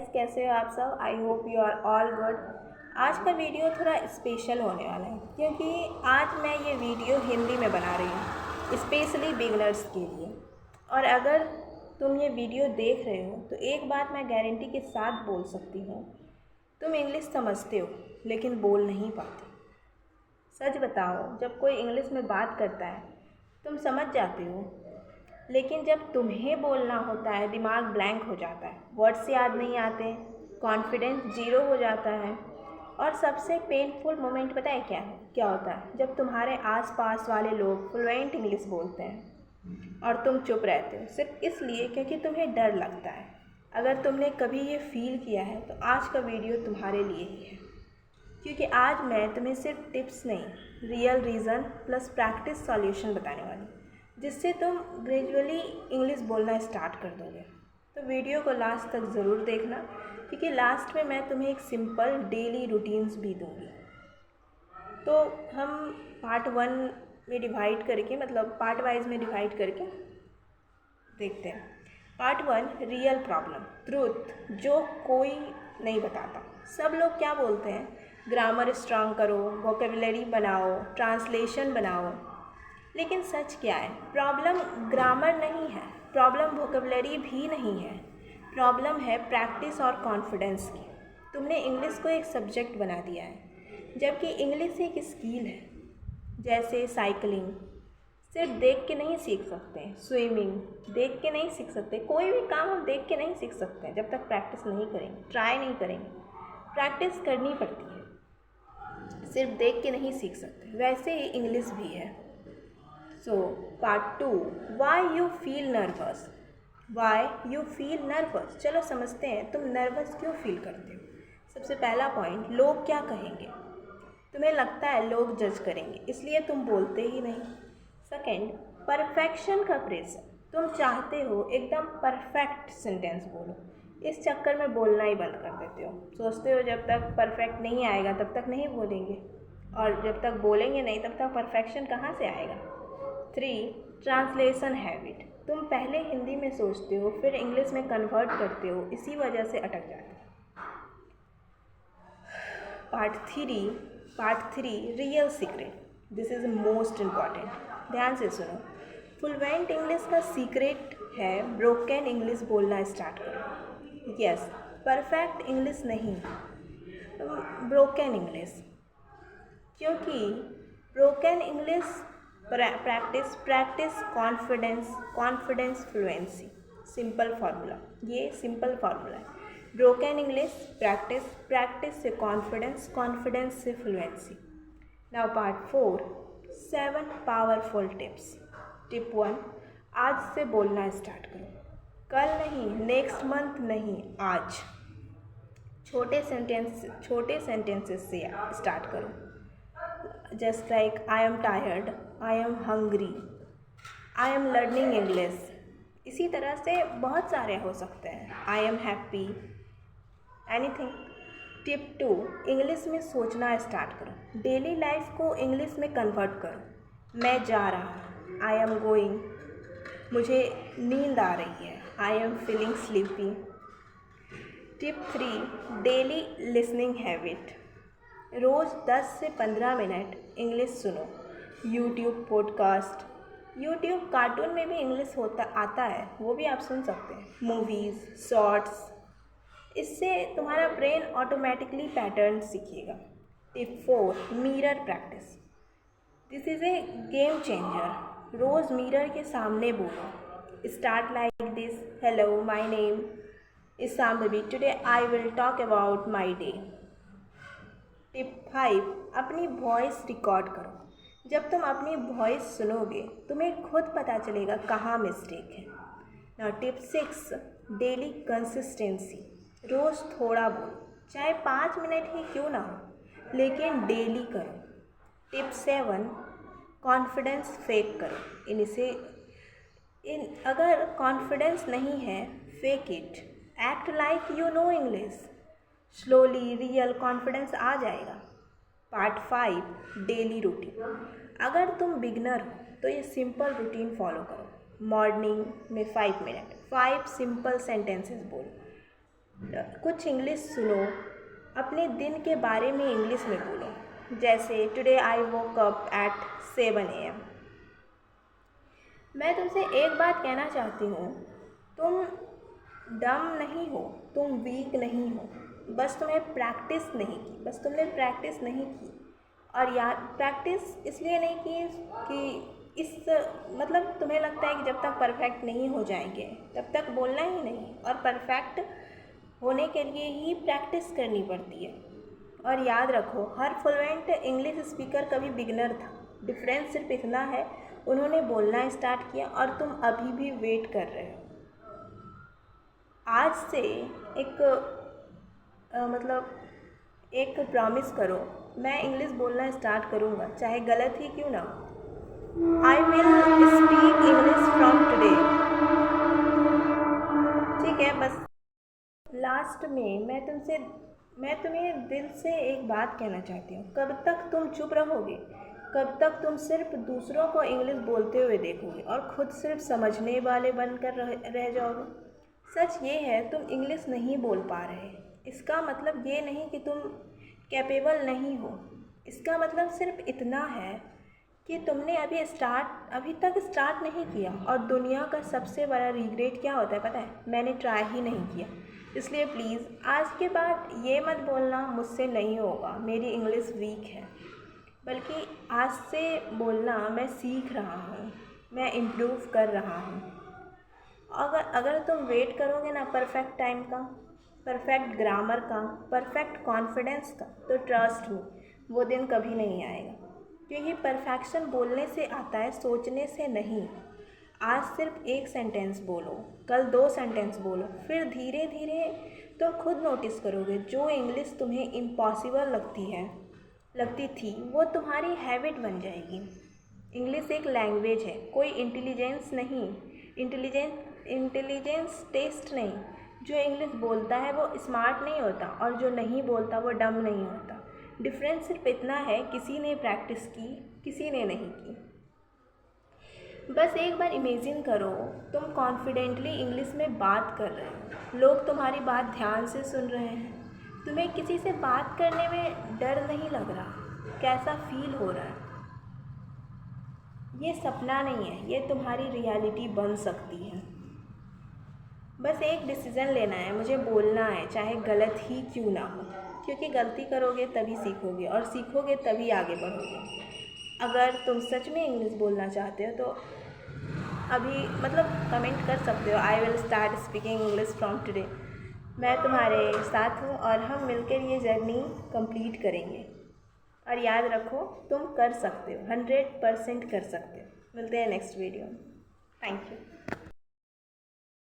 कैसे हो आप सब। I hope you are all good. आज का वीडियो थोड़ा स्पेशल होने वाला है क्योंकि आज मैं ये वीडियो हिंदी में बना रही हूँ स्पेशली बिगनर्स के लिए। और अगर तुम ये वीडियो देख रहे हो तो एक बात मैं गारंटी के साथ बोल सकती हूँ, तुम इंग्लिश समझते हो लेकिन बोल नहीं पाते। सच बताओ, जब कोई इंग्लिश में बात करता है तुम समझ जाते हो, लेकिन जब तुम्हें बोलना होता है दिमाग ब्लैंक हो जाता है, वर्ड्स याद नहीं आते, कॉन्फिडेंस जीरो हो जाता है। और सबसे पेनफुल मोमेंट पता है क्या होता है? जब तुम्हारे आसपास वाले लोग फ्लुएंट इंग्लिश बोलते हैं और तुम चुप रहते हो सिर्फ इसलिए क्योंकि तुम्हें डर लगता है। अगर तुमने कभी ये फील किया है तो आज का वीडियो तुम्हारे लिए ही है, क्योंकि आज मैं तुम्हें सिर्फ टिप्स नहीं, real reason plus practice solution बताने वाली, जिससे तुम ग्रेजुअली इंग्लिश बोलना स्टार्ट कर दोगे। तो वीडियो को लास्ट तक ज़रूर देखना, क्योंकि लास्ट में मैं तुम्हें एक सिंपल डेली रूटीन्स भी दूँगी। तो हम पार्ट 1 में डिवाइड करके, मतलब पार्ट वाइज में डिवाइड करके देखते हैं। पार्ट 1, रियल प्रॉब्लम, ट्रूथ जो कोई नहीं बताता। सब लोग क्या बोलते हैं? ग्रामर स्ट्रांग करो, वोकेबलरी बनाओ, ट्रांसलेशन बनाओ। लेकिन सच क्या है? प्रॉब्लम ग्रामर नहीं है, प्रॉब्लम वोकेबलरी भी नहीं है, प्रॉब्लम है प्रैक्टिस और कॉन्फिडेंस की। तुमने इंग्लिश को एक सब्जेक्ट बना दिया है, जबकि इंग्लिश एक स्किल है। जैसे साइकिलिंग सिर्फ देख के नहीं सीख सकते, स्विमिंग देख के नहीं सीख सकते, कोई भी काम हम देख के नहीं सीख सकते जब तक प्रैक्टिस नहीं करेंगे, ट्राई नहीं करेंगे। प्रैक्टिस करनी पड़ती है, सिर्फ देख के नहीं सीख सकते। वैसे ही इंग्लिश भी है। So part 2, why you feel nervous. Why you feel nervous, चलो समझते हैं तुम नर्वस क्यों फील करते हो। सबसे पहला पॉइंट, लोग क्या कहेंगे। तुम्हें लगता है लोग जज करेंगे, इसलिए तुम बोलते ही नहीं। सेकेंड, परफेक्शन का प्रेशर, तुम चाहते हो एकदम परफेक्ट सेंटेंस बोलो, इस चक्कर में बोलना ही बंद कर देते हो। सोचते हो जब तक परफेक्ट नहीं आएगा तब तक नहीं बोलेंगे, और जब तक बोलेंगे नहीं तब तक परफेक्शन कहाँ से आएगा। 3, ट्रांसलेशन हैबिट, तुम पहले हिंदी में सोचते हो फिर इंग्लिश में कन्वर्ट करते हो, इसी वजह से अटक जाते हो। Part three, real secret, this is most important. ध्यान से सुनो। फ्लुएंट इंग्लिश का सीक्रेट है ब्रोकन इंग्लिश बोलना स्टार्ट करो। यस, परफेक्ट इंग्लिश नहीं, ब्रोकन इंग्लिश। क्योंकि broken English practice confidence fluency. Simple formula, ये सिंपल फार्मूला है। ब्रोकन इंग्लिश प्रैक्टिस से कॉन्फिडेंस से fluency. Now part 4, 7 powerful tips. Tip 1, आज से बोलना स्टार्ट करो, कल नहीं, नेक्स्ट मंथ नहीं, आज। छोटे सेंटेंसेस से स्टार्ट करो। Just like I am tired, I am hungry, I am learning English. इसी तरह से बहुत सारे हो सकते हैं। I am happy, anything. Tip 2, English में सोचना स्टार्ट करो, डेली लाइफ को इंग्लिश में कन्वर्ट करो। मैं जा रहा हूँ, आई एम गोइंग, मुझे नींद आ रही है, I am feeling sleepy. Tip 3, daily listening habit, रोज़ 10 से 15 मिनट इंग्लिश सुनो। यूट्यूब पॉडकास्ट, यूट्यूब कार्टून में भी इंग्लिश आता है, वो भी आप सुन सकते हैं। मूवीज़, शॉर्ट्स, इससे तुम्हारा ब्रेन ऑटोमेटिकली पैटर्न सीखेगा। Tip 4, mirror practice, this is a game changer. रोज़ मिरर के सामने बोलो, start like this, hello my name is Shambhavi, today I will talk about my day. Tip 5, अपनी वॉइस रिकॉर्ड करो। जब तुम अपनी वॉइस सुनोगे तुम्हें खुद पता चलेगा कहाँ मिस्टेक है। नाउ टिप 6, डेली कंसिस्टेंसी, रोज़ थोड़ा बोलो, चाहे 5 मिनट ही क्यों ना हो, लेकिन डेली करो। टिप 7, कॉन्फिडेंस फेक करो। अगर कॉन्फिडेंस नहीं है, fake it, act like you know English, slowly real confidence आ जाएगा। पार्ट 5, डेली रूटीन, अगर तुम बिगनर हो तो ये सिंपल रूटीन फॉलो करो। मॉर्निंग में 5 मिनट 5 सिंपल सेंटेंसेस बोलो, कुछ इंग्लिश सुनो, अपने दिन के बारे में इंग्लिश में बोलो। जैसे today I woke up at 7 AM। मैं तुमसे एक बात कहना चाहती हूँ, तुम डम नहीं हो, तुम वीक नहीं हो, बस तुम्हें प्रैक्टिस नहीं की, बस तुमने प्रैक्टिस नहीं की। और यार प्रैक्टिस इसलिए नहीं की कि इस मतलब तुम्हें लगता है कि जब तक परफेक्ट नहीं हो जाएंगे तब तक बोलना ही नहीं, और परफेक्ट होने के लिए ही प्रैक्टिस करनी पड़ती है। और याद रखो, हर फ्लुएंट इंग्लिश स्पीकर कभी बिगनर था। डिफरेंस सिर्फ इतना है, उन्होंने बोलना स्टार्ट किया और तुम अभी भी वेट कर रहे हो। आज से एक प्रॉमिस करो, मैं इंग्लिश बोलना स्टार्ट करूँगा, चाहे गलत ही क्यों ना हो। I will speak English from today. ठीक है, बस लास्ट में मैं तुम्हें दिल से एक बात कहना चाहती हूँ। कब तक तुम चुप रहोगे? कब तक तुम सिर्फ दूसरों को इंग्लिश बोलते हुए देखोगे और खुद सिर्फ समझने वाले बनकर रह जाओगे? सच ये है, तुम इंग्लिश नहीं बोल पा रहे। इसका मतलब ये नहीं कि तुम कैपेबल नहीं हो। इसका मतलब सिर्फ इतना है कि तुमने अभी तक स्टार्ट नहीं किया। और दुनिया का सबसे बड़ा रिग्रेट क्या होता है पता है? मैंने ट्राई ही नहीं किया। इसलिए प्लीज़ आज के बाद ये मत बोलना मुझसे नहीं होगा, मेरी इंग्लिश वीक है। बल्कि आज से बोलना मैं सीख रहा हूँ, मैं इम्प्रूव कर रहा हूँ। अगर तुम वेट करोगे ना परफेक्ट टाइम का, परफेक्ट ग्रामर का, परफेक्ट कॉन्फिडेंस का, तो ट्रस्ट मी वो दिन कभी नहीं आएगा। क्योंकि परफेक्शन बोलने से आता है, सोचने से नहीं। आज सिर्फ एक सेंटेंस बोलो, कल 2 सेंटेंस बोलो, फिर धीरे धीरे तो खुद नोटिस करोगे जो इंग्लिश तुम्हें इम्पॉसिबल लगती थी वो तुम्हारी हैबिट बन जाएगी। इंग्लिश एक लैंग्वेज है, कोई इंटेलिजेंस टेस्ट नहीं। जो इंग्लिश बोलता है वो स्मार्ट नहीं होता, और जो नहीं बोलता वो डम नहीं होता। डिफरेंस सिर्फ इतना है, किसी ने प्रैक्टिस की, किसी ने नहीं की। बस एक बार इमेजिन करो, तुम कॉन्फिडेंटली इंग्लिश में बात कर रहे हो, लोग तुम्हारी बात ध्यान से सुन रहे हैं, तुम्हें किसी से बात करने में डर नहीं लग रहा। कैसा फील हो रहा है? ये सपना नहीं है, ये तुम्हारी रियलिटी बन सकती है। बस एक डिसीज़न लेना है, मुझे बोलना है, चाहे गलत ही क्यों ना हो। क्योंकि गलती करोगे तभी सीखोगे, और सीखोगे तभी आगे बढ़ोगे। अगर तुम सच में इंग्लिश बोलना चाहते हो तो अभी कमेंट कर सकते हो, I will start speaking English from today. मैं तुम्हारे साथ हूँ और हम मिलकर ये जर्नी कंप्लीट करेंगे। और याद रखो, तुम कर सकते हो, 100% कर सकते हो। मिलते हैं नेक्स्ट वीडियो में। Thank you.